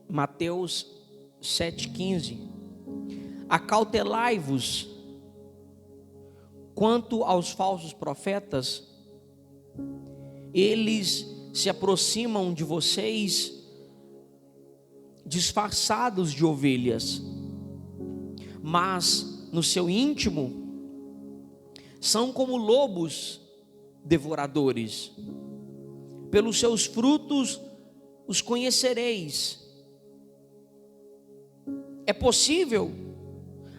Mateus 7,15: acautelai-vos quanto aos falsos profetas, eles se aproximam de vocês disfarçados de ovelhas, mas no seu íntimo são como lobos devoradores. Pelos seus frutos os conhecereis. É possível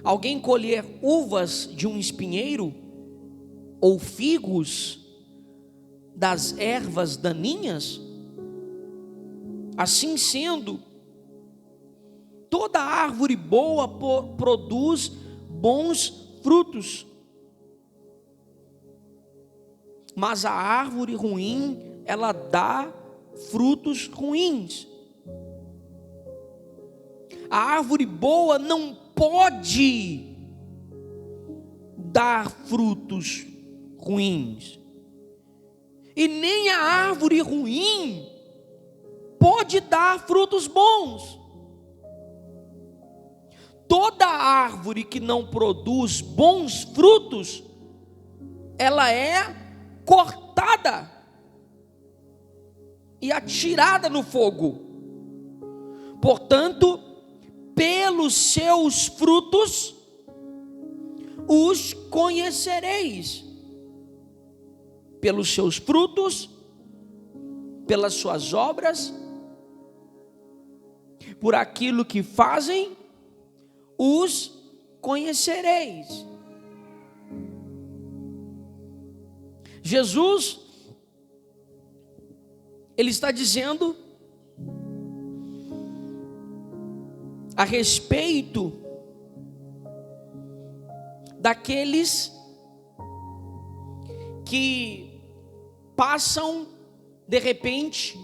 alguém colher uvas de um espinheiro ou figos das ervas daninhas? Assim sendo, toda árvore boa produz bons frutos, mas a árvore ruim, ela dá frutos ruins. A árvore boa não pode dar frutos ruins, e nem a árvore ruim pode dar frutos bons. Toda árvore que não produz bons frutos, ela é cortada e atirada no fogo. Portanto, pelos seus frutos os conhecereis. Pelos seus frutos, pelas suas obras, por aquilo que fazem, os conhecereis. Jesus, ele está dizendo a respeito daqueles que passam de repente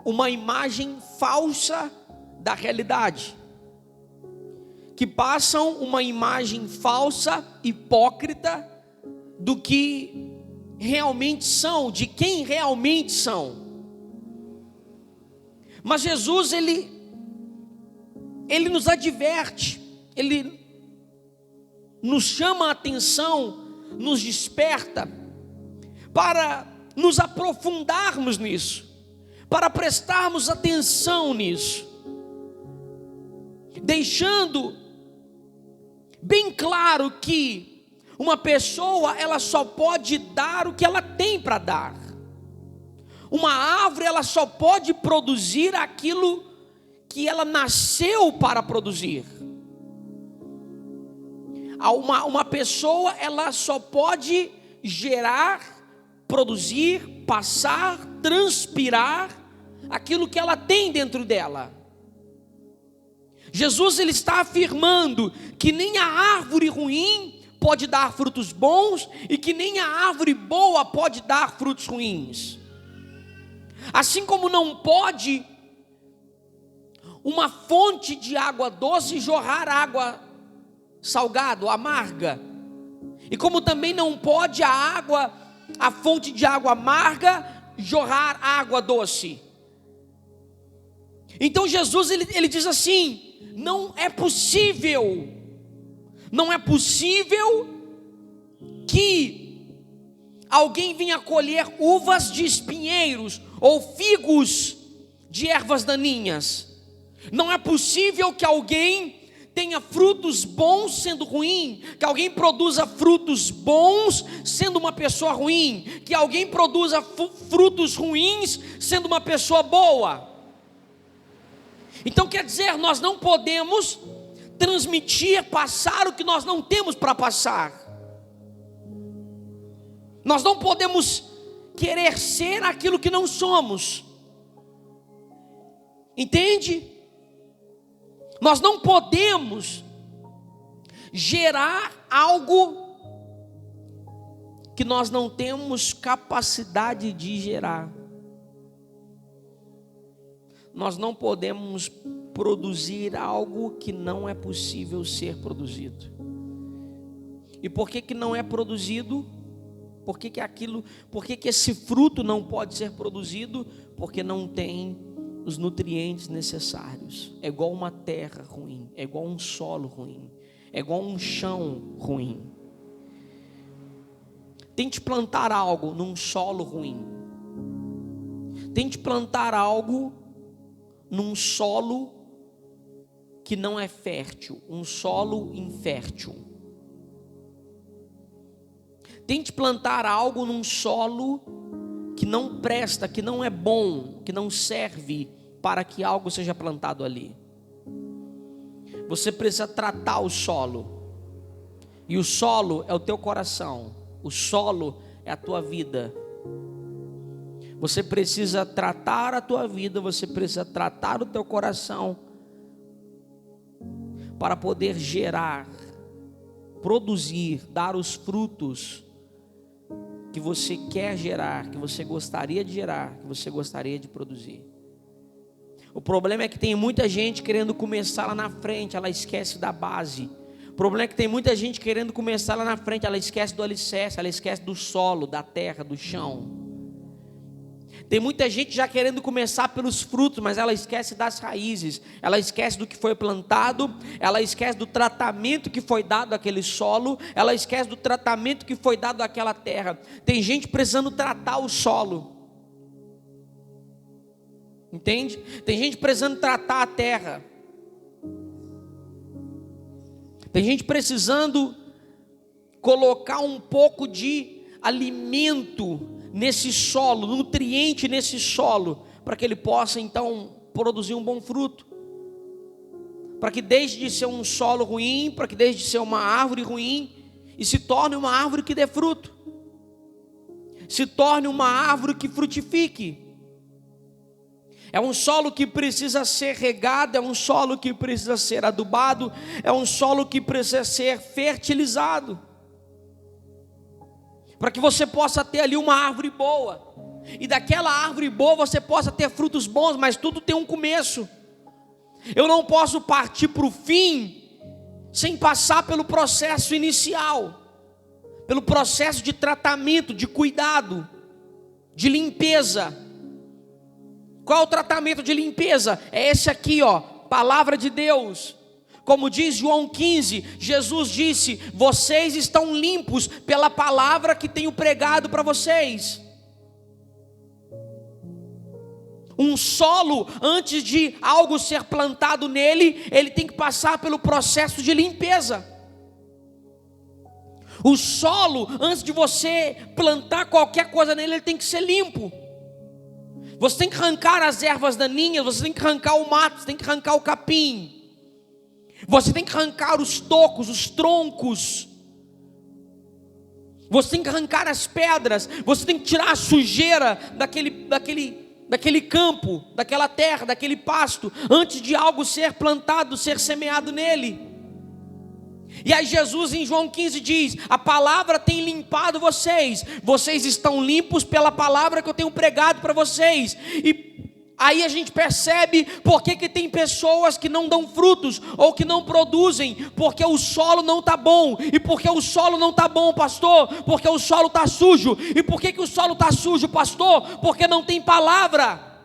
uma imagem falsa da realidade, que passam uma imagem falsa, hipócrita do que realmente são, de quem realmente são. Mas Jesus, ele nos adverte, ele nos chama a atenção, nos desperta para nos aprofundarmos nisso, para prestarmos atenção nisso, deixando bem claro que uma pessoa, ela só pode dar o que ela tem para dar. Uma árvore, ela só pode produzir aquilo que ela nasceu para produzir. Uma pessoa, ela só pode gerar, produzir, passar, transpirar aquilo que ela tem dentro dela. Jesus, ele está afirmando que nem a árvore ruim pode dar frutos bons e que nem a árvore boa pode dar frutos ruins. Assim como não pode uma fonte de água doce jorrar água salgada, amarga, e como também não pode a fonte de água amarga jorrar água doce. Então Jesus, ele diz assim: não é possível que alguém venha colher uvas de espinheiros ou figos de ervas daninhas. Não é possível que alguém tenha frutos bons sendo ruim, que alguém produza frutos bons sendo uma pessoa ruim, que alguém produza frutos ruins sendo uma pessoa boa. Então quer dizer, nós não podemos transmitir, passar o que nós não temos para passar. Nós não podemos querer ser aquilo que não somos. Entende? Nós não podemos gerar algo que nós não temos capacidade de gerar. Nós não podemos produzir algo que não é possível ser produzido. E por que não é produzido? Por que esse fruto não pode ser produzido? Porque não tem os nutrientes necessários. É igual uma terra ruim, é igual um solo ruim, é igual um chão ruim. Tente plantar algo num solo ruim. Tente plantar algo num solo que não é fértil, um solo infértil. Tente plantar algo num solo que não presta, que não é bom, que não serve para que algo seja plantado ali. Você precisa tratar o solo. E o solo é o teu coração. O solo é a tua vida. Você precisa tratar a tua vida, você precisa tratar o teu coração para poder gerar, produzir, dar os frutos que você quer gerar, que você gostaria de gerar, que você gostaria de produzir. O problema é que tem muita gente querendo começar lá na frente, ela esquece da base. O problema é que tem muita gente querendo começar lá na frente, ela esquece do alicerce, ela esquece do solo, da terra, do chão. Tem muita gente já querendo começar pelos frutos, mas ela esquece das raízes, ela esquece do que foi plantado, ela esquece do tratamento que foi dado àquele solo, ela esquece do tratamento que foi dado àquela terra. Tem gente precisando tratar o solo, entende? Tem gente precisando tratar a terra, tem gente precisando colocar um pouco de alimento nesse solo, nutriente nesse solo, para que ele possa então produzir um bom fruto, para que deixe de ser um solo ruim, para que deixe de ser uma árvore ruim, e se torne uma árvore que dê fruto, se torne uma árvore que frutifique. É um solo que precisa ser regado, é um solo que precisa ser adubado, é um solo que precisa ser fertilizado, para que você possa ter ali uma árvore boa, e daquela árvore boa você possa ter frutos bons, mas tudo tem um começo. Eu não posso partir para o fim sem passar pelo processo inicial, pelo processo de tratamento, de cuidado, de limpeza. Qual é o tratamento de limpeza? É esse aqui, ó, palavra de Deus. Como diz João 15, Jesus disse: vocês estão limpos pela palavra que tenho pregado para vocês. Um solo, antes de algo ser plantado nele, ele tem que passar pelo processo de limpeza. O solo, antes de você plantar qualquer coisa nele, ele tem que ser limpo. Você tem que arrancar as ervas daninhas, você tem que arrancar o mato, você tem que arrancar o capim. Você tem que arrancar os tocos, os troncos. Você tem que arrancar as pedras. Você tem que tirar a sujeira daquele campo, daquela terra, daquele pasto, antes de algo ser plantado, ser semeado nele. E aí Jesus em João 15 diz: a palavra tem limpado vocês. Vocês estão limpos pela palavra que eu tenho pregado para vocês. E aí a gente percebe por que tem pessoas que não dão frutos, ou que não produzem, porque o solo não está bom. E por que o solo não está bom, pastor? Porque o solo está sujo. E por que o solo está sujo, pastor? Porque não tem palavra.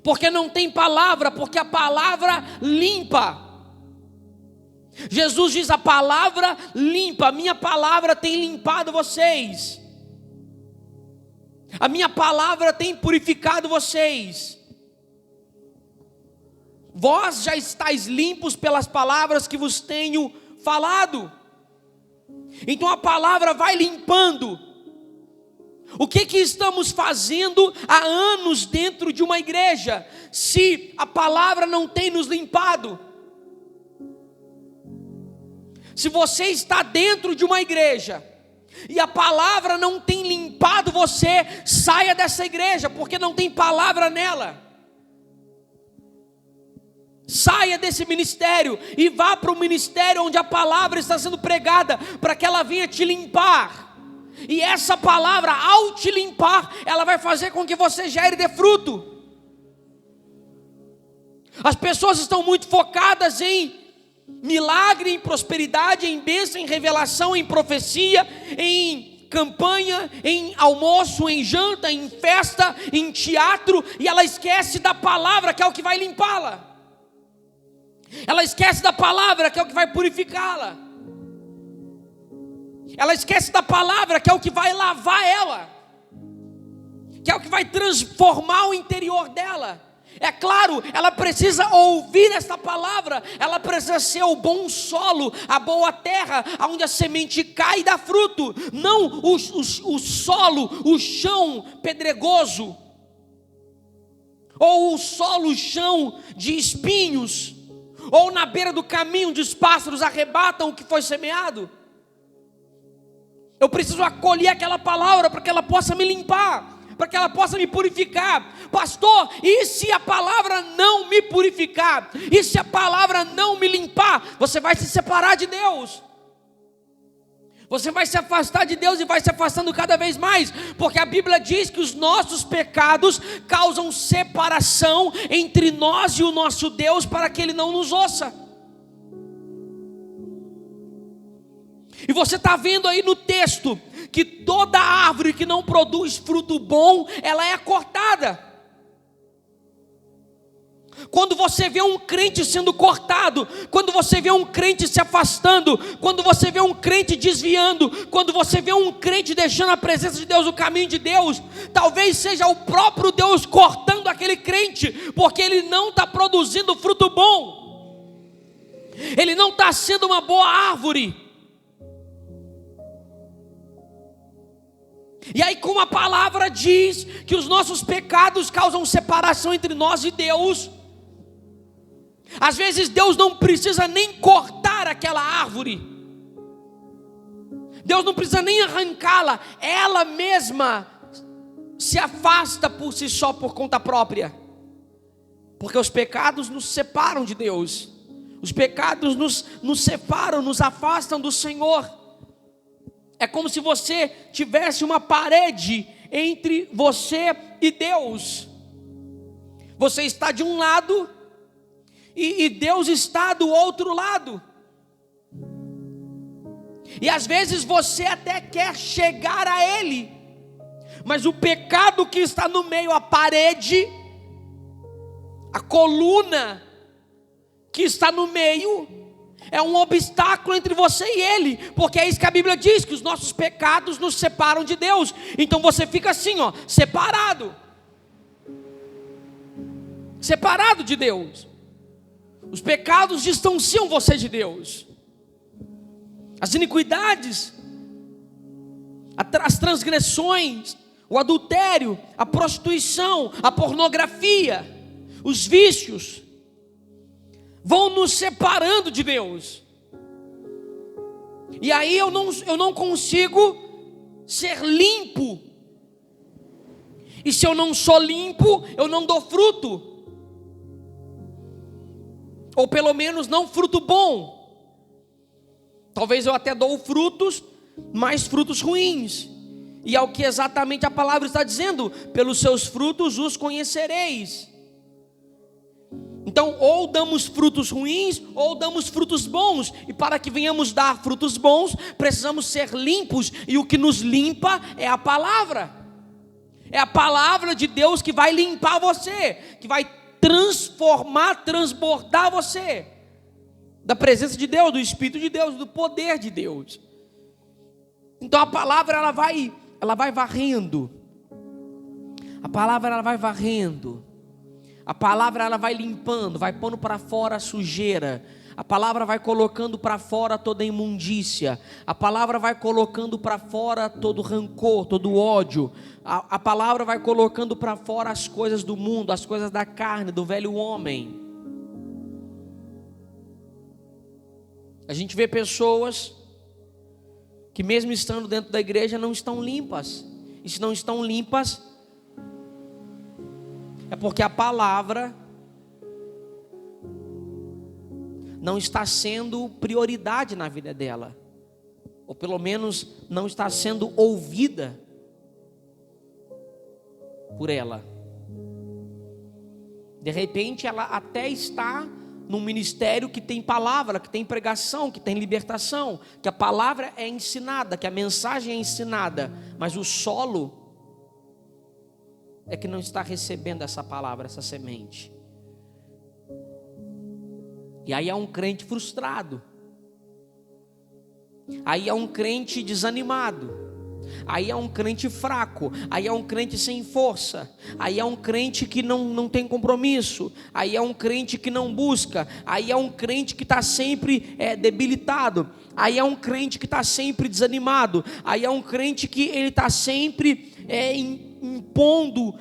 Porque não tem palavra, porque a palavra limpa. Jesus diz: a palavra limpa, a minha palavra tem limpado vocês. A minha palavra tem purificado vocês. Vós já estáis limpos pelas palavras que vos tenho falado. Então a palavra vai limpando. O que estamos fazendo há anos dentro de uma igreja, se a palavra não tem nos limpado? Se você está dentro de uma igreja e a palavra não tem limpado você, saia dessa igreja, porque não tem palavra nela. Saia desse ministério e vá para o ministério onde a palavra está sendo pregada, para que ela venha te limpar. E essa palavra, ao te limpar, ela vai fazer com que você gere e dê fruto. As pessoas estão muito focadas em milagre, em prosperidade, em bênção, em revelação, em profecia, em campanha, em almoço, em janta, em festa, em teatro, e ela esquece da palavra, que é o que vai limpá-la. Ela esquece da palavra, que é o que vai purificá-la. Ela esquece da palavra, que é o que vai lavar ela, que é o que vai transformar o interior dela. É claro, ela precisa ouvir esta palavra, ela precisa ser o bom solo, a boa terra, onde a semente cai e dá fruto. Não o solo, o chão pedregoso, ou o solo, o chão de espinhos, ou na beira do caminho onde os pássaros arrebatam o que foi semeado. Eu preciso acolher aquela palavra para que ela possa me limpar, para que ela possa me purificar. Pastor, e se a palavra não me purificar? E se a palavra não me limpar? Você vai se separar de Deus. Você vai se afastar de Deus e vai se afastando cada vez mais, porque a Bíblia diz que os nossos pecados causam separação entre nós e o nosso Deus, para que Ele não nos ouça. E você está vendo aí no texto que toda árvore que não produz fruto bom, ela é cortada. Quando você vê um crente sendo cortado, quando você vê um crente se afastando, quando você vê um crente desviando, quando você vê um crente deixando a presença de Deus, o caminho de Deus, talvez seja o próprio Deus cortando aquele crente, porque ele não está produzindo fruto bom, ele não está sendo uma boa árvore. E aí, como a palavra diz que os nossos pecados causam separação entre nós e Deus, às vezes Deus não precisa nem cortar aquela árvore, Deus não precisa nem arrancá-la, ela mesma se afasta por si só, por conta própria, porque os pecados nos separam de Deus, os pecados nos separam, nos afastam do Senhor. É como se você tivesse uma parede entre você e Deus. Você está de um lado e Deus está do outro lado. E às vezes você até quer chegar a Ele, mas o pecado que está no meio, a parede, a coluna que está no meio, é um obstáculo entre você e Ele, porque é isso que a Bíblia diz, que os nossos pecados nos separam de Deus. Então você fica assim, separado de Deus. Os pecados distanciam você de Deus. As iniquidades, as transgressões, o adultério, a prostituição, a pornografia, os vícios vão nos separando de Deus. E aí eu não consigo ser limpo. E se eu não sou limpo, eu não dou fruto. Ou pelo menos não fruto bom. Talvez eu até dou frutos, mas frutos ruins. E é o que exatamente a palavra está dizendo: pelos seus frutos os conhecereis. Então, ou damos frutos ruins, ou damos frutos bons. E para que venhamos dar frutos bons, precisamos ser limpos. E o que nos limpa é a palavra. É a palavra de Deus que vai limpar você, que vai transformar, transbordar você da presença de Deus, do Espírito de Deus, do poder de Deus. Então a palavra ela vai varrendo. A palavra ela vai varrendo. A palavra ela vai limpando, vai pondo para fora a sujeira. A palavra vai colocando para fora toda a imundícia. A palavra vai colocando para fora todo rancor, todo ódio. A palavra vai colocando para fora as coisas do mundo, as coisas da carne, do velho homem. A gente vê pessoas que mesmo estando dentro da igreja não estão limpas. E se não estão limpas, é porque a palavra não está sendo prioridade na vida dela, ou pelo menos não está sendo ouvida por ela. De repente ela até está num ministério que tem palavra, que tem pregação, que tem libertação, que a palavra é ensinada, que a mensagem é ensinada, mas o solo é que não está recebendo essa palavra, essa semente. E aí é um crente frustrado, aí é um crente desanimado, aí é um crente fraco, aí é um crente sem força, aí é um crente que não tem compromisso, aí é um crente que não busca, aí é um crente que está sempre debilitado, aí é um crente que está sempre desanimado, aí é um crente que ele está sempre impondo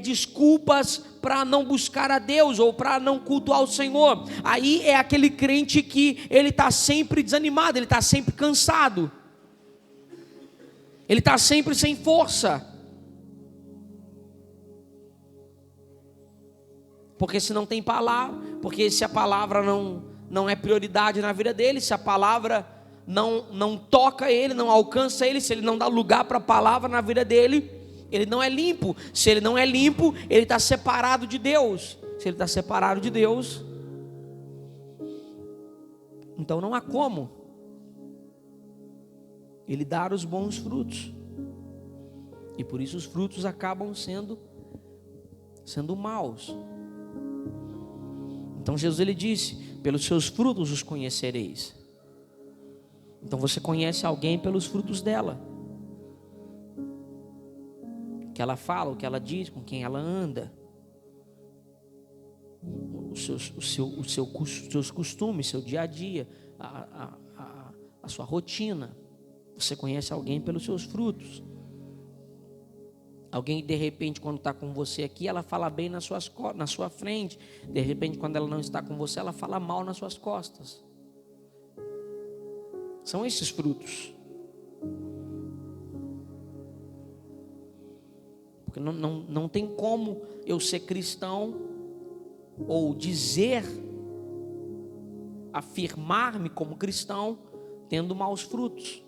desculpas para não buscar a Deus ou para não cultuar o Senhor. Aí é aquele crente que ele está sempre desanimado, ele está sempre cansado, ele está sempre sem força, porque se não tem palavra, porque se a palavra não é prioridade na vida dele, se a palavra não toca ele, não alcança ele, se ele não dá lugar para a palavra na vida dele, ele não é limpo. Se ele não é limpo, ele está separado de Deus. Se ele está separado de Deus, então não há como ele dar os bons frutos. E por isso os frutos acabam sendo maus. Então Jesus ele disse: pelos seus frutos os conhecereis. Então você conhece alguém pelos frutos dela. O que ela fala, o que ela diz, com quem ela anda, os seus costumes, seu dia a dia, a sua rotina. Você conhece alguém pelos seus frutos. Alguém de repente quando está com você aqui, ela fala bem na sua frente. De repente quando ela não está com você, ela fala mal nas suas costas. São esses frutos. Porque não tem como eu ser cristão ou afirmar-me como cristão tendo maus frutos.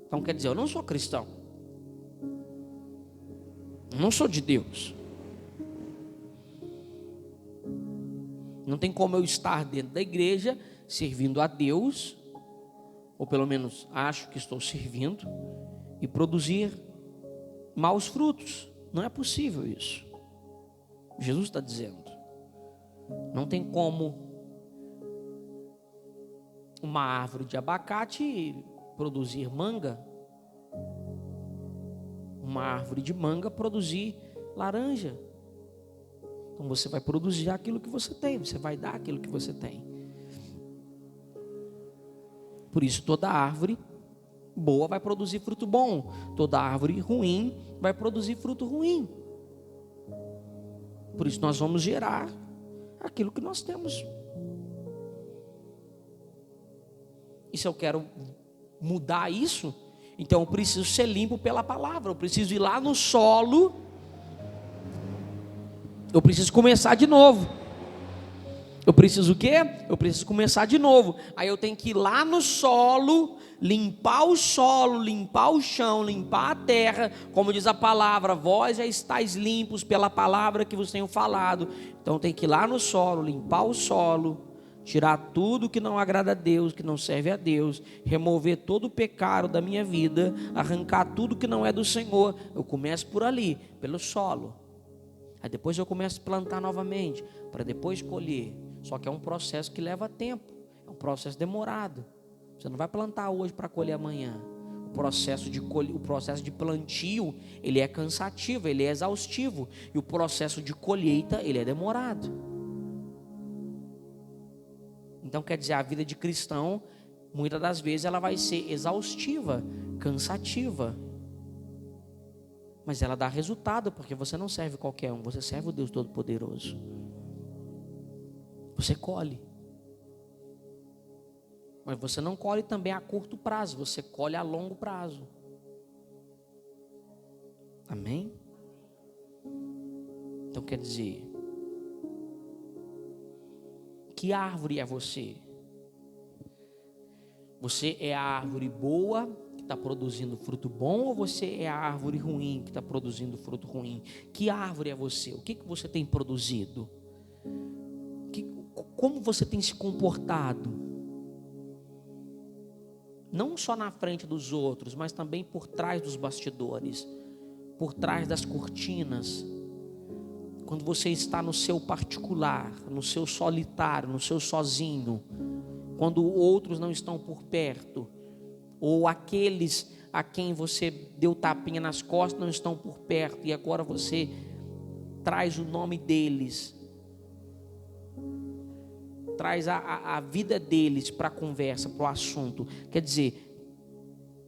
Então quer dizer, eu não sou cristão, eu não sou de Deus. Não tem como eu estar dentro da igreja servindo a Deus, ou pelo menos acho que estou servindo, e produzir maus frutos. Não é possível isso. Jesus está dizendo: não tem como uma árvore de abacate produzir manga, uma árvore de manga produzir laranja. Então você vai produzir aquilo que você tem, você vai dar aquilo que você tem. Por isso toda árvore boa vai produzir fruto bom, toda árvore ruim vai produzir fruto ruim. Por isso nós vamos gerar aquilo que nós temos. E se eu quero mudar isso, então eu preciso ser limpo pela palavra, eu preciso ir lá no solo, eu preciso começar de novo. Eu preciso o quê? Eu preciso começar de novo. Aí eu tenho que ir lá no solo, limpar o solo, limpar o chão, limpar a terra. Como diz a palavra, vós já estáis limpos pela palavra que vos tenho falado. Então eu tenho que ir lá no solo, limpar o solo, tirar tudo que não agrada a Deus, que não serve a Deus, remover todo o pecado da minha vida, arrancar tudo que não é do Senhor. Eu começo por ali, pelo solo. Aí depois eu começo a plantar novamente, para depois colher. Só que é um processo que leva tempo, é um processo demorado. Você não vai plantar hoje para colher amanhã. O processo de plantio, ele é cansativo, ele é exaustivo. E o processo de colheita, ele é demorado. Então quer dizer, a vida de cristão, muitas das vezes ela vai ser exaustiva, cansativa. Mas ela dá resultado, porque você não serve qualquer um, você serve o Deus Todo-Poderoso. Você colhe. Mas você não colhe também a curto prazo, você colhe a longo prazo. Amém? Então quer dizer, que árvore é você? Você é a árvore boa que está produzindo fruto bom, ou você é a árvore ruim que está produzindo fruto ruim? Que árvore é você? O que você tem produzido? Como você tem se comportado? Não só na frente dos outros, mas também por trás dos bastidores, por trás das cortinas. Quando você está no seu particular, no seu solitário, no seu sozinho, quando outros não estão por perto, ou aqueles a quem você deu tapinha nas costas não estão por perto, e agora você traz o nome deles, traz a vida deles para a conversa, para o assunto. Quer dizer,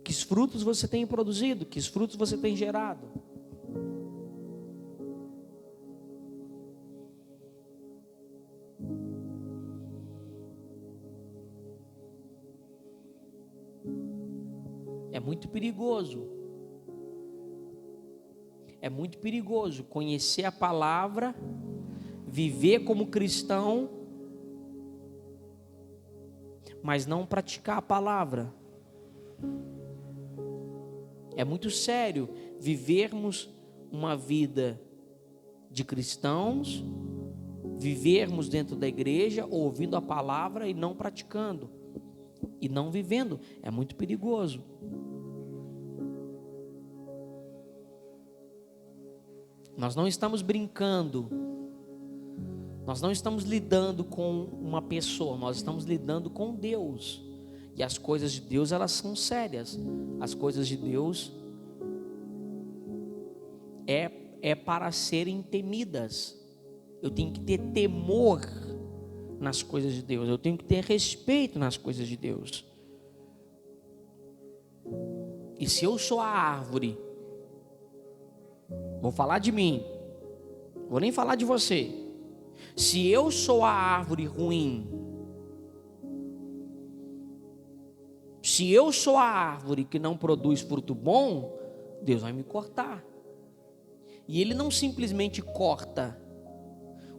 que frutos você tem produzido, que frutos você tem gerado. É muito perigoso. É muito perigoso conhecer a palavra, viver como cristão, mas não praticar a palavra. É muito sério vivermos uma vida de cristãos, vivermos dentro da igreja, ouvindo a palavra e não praticando, e não vivendo. É muito perigoso. Nós não estamos brincando, nós não estamos lidando com uma pessoa, nós estamos lidando com Deus. E as coisas de Deus, elas são sérias. As coisas de Deus é para serem temidas. Eu tenho que ter temor nas coisas de Deus, eu tenho que ter respeito nas coisas de Deus. E se eu sou a árvore, vou falar de mim, vou nem falar de você. Se eu sou a árvore ruim, se eu sou a árvore que não produz fruto bom, Deus vai me cortar. E Ele não simplesmente corta,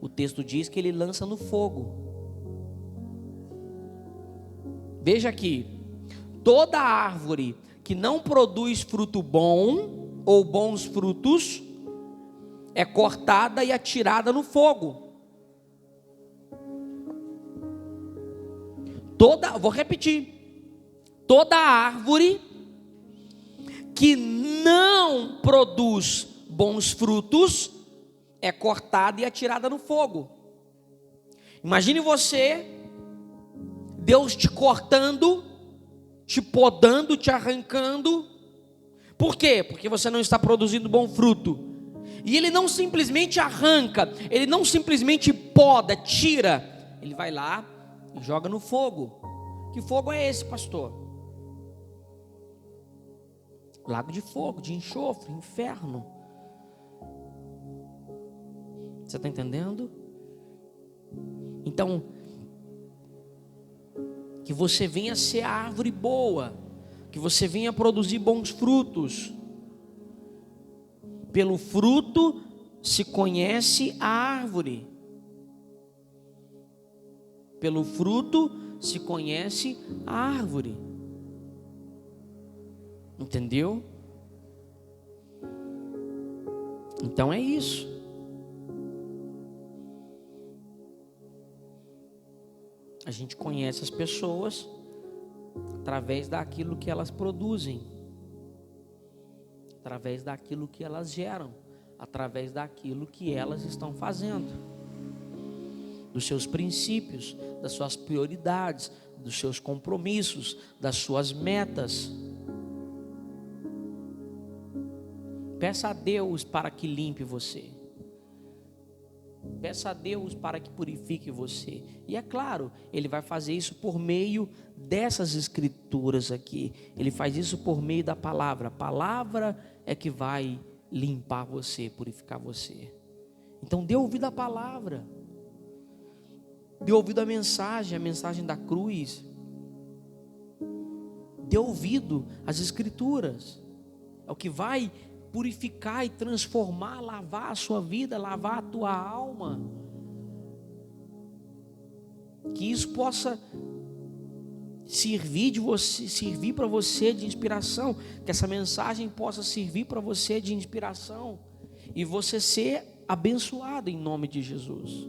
o texto diz que Ele lança no fogo. Veja aqui, toda árvore que não produz fruto bom ou bons frutos é cortada e atirada no fogo. Vou repetir. Toda árvore que não produz bons frutos é cortada e atirada no fogo. Imagine você, Deus te cortando, te podando, te arrancando. Por quê? Porque você não está produzindo bom fruto. E Ele não simplesmente arranca, Ele não simplesmente poda, tira. Ele vai lá e joga no fogo. Que fogo é esse, pastor? Lago de fogo, de enxofre, inferno. Você está entendendo? Então, que você venha ser a árvore boa, que você venha produzir bons frutos. Pelo fruto se conhece a árvore. Pelo fruto se conhece a árvore. Entendeu? Então é isso. A gente conhece as pessoas através daquilo que elas produzem, através daquilo que elas geram, através daquilo que elas estão fazendo, dos seus princípios, das suas prioridades, dos seus compromissos, das suas metas. Peça a Deus para que limpe você. Peça a Deus para que purifique você. E é claro, Ele vai fazer isso por meio dessas escrituras aqui. Ele faz isso por meio da palavra. A palavra é que vai limpar você, purificar você. Então dê ouvido à palavra. Dê ouvido à mensagem, a mensagem da cruz. Dê ouvido às escrituras. É o que vai purificar e transformar, lavar a sua vida, lavar a tua alma. Que isso possa servir para você de inspiração, que essa mensagem possa servir para você de inspiração e você ser abençoado em nome de Jesus.